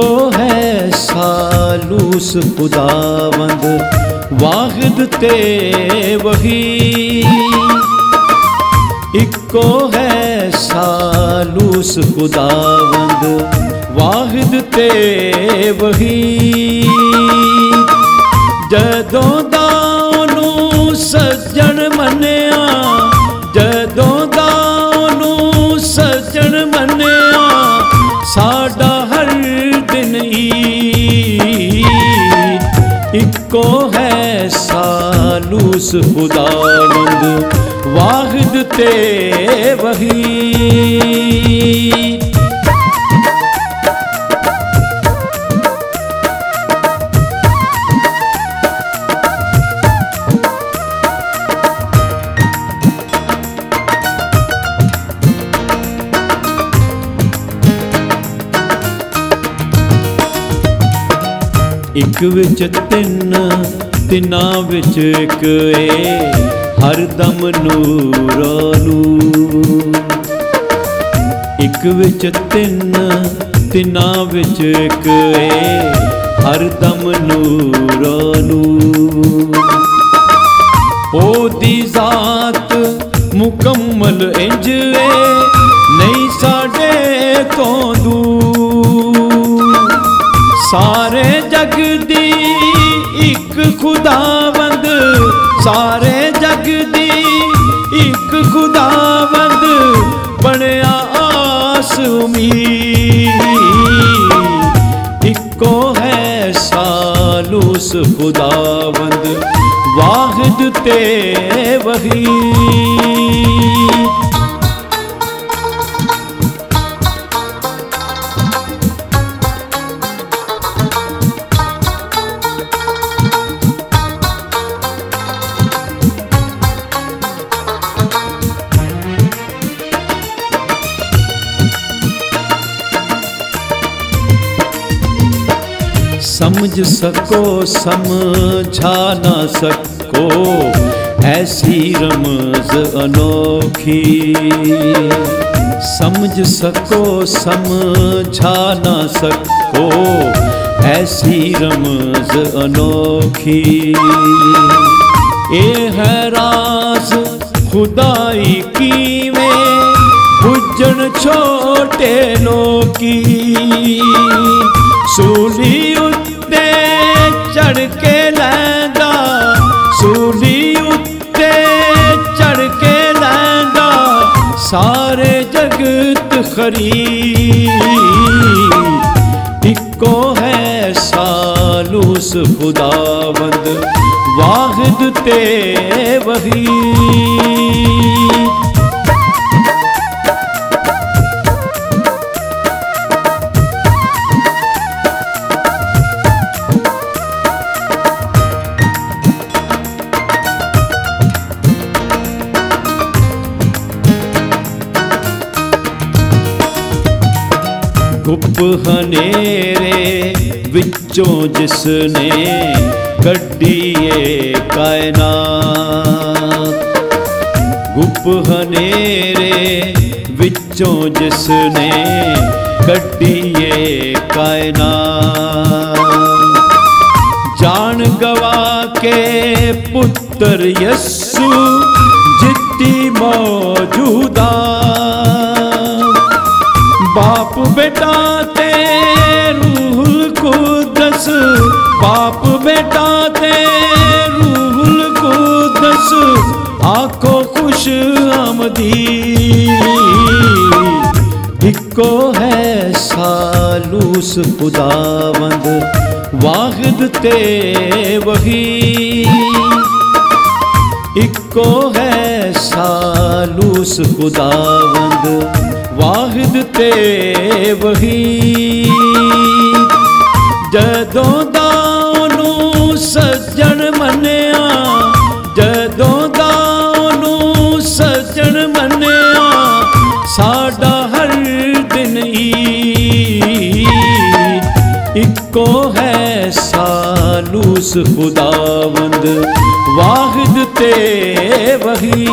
इक्को है सालूस खुदावंद वाहिद ते वही। इक्को है सालूस खुदावंद वाहिद ते वही। जदों दा ओनू सज्जन मन्निया, जदों दा ओनू सज्जन मन्निया, साडा हर दिन ईद। इक्को है सालूस खुदावंद वाहिद ते वही। इक विच तिन, तिना विच इक हर दम नूरो नूर। इक विच तिन, तिना विच इक हर दम नूरो नूर। ओदी जात मुकम्मल इंज नहीं साडे तो दूर। सारे जग दी इक खुदावंद, सारे जग दी इक खुदावंद, बनया आस उम्मीद। इक्को है सालूस खुदावंद वाहिद ते वही। समझ सको समझा ना सको ऐसी रमज अनोखी। समझ सको समझा ना सको ऐसी रमज अनोखी। ए है राज खुदाई की में बुझन छोटे लोकी। सूली उत्ते चढ़ के लैंदा, सूली उत्ते चढ़ के लैंदा, सारे जगत खरीद। इक्को है सालूस खुदावंद वाहिद ते वही। गुप हनेरे विचों जिसने कड्डिए कायनात। गुप हनेरे विचों जिसने कड्डिए कायनात। जान गवा के पुत्र यस्सु जिद्दी मौजूदा। बाप बेटा ते रूहुल कुद्दस, बाप बेटा ते रूहुल कुद्दस, आखो खुश आमदीद। इक्को है सालूस खुदावंद वाहिद ते वही। इक्को है सालूस खुदावंद वाहिद ते वही। जदों दा ओनू सज्जन मन्निया, जदों दा ओनू सज्जन मन्निया, साडा हर दिन ईद। इक्को है सालूस खुदावंद वाहिद ते वही।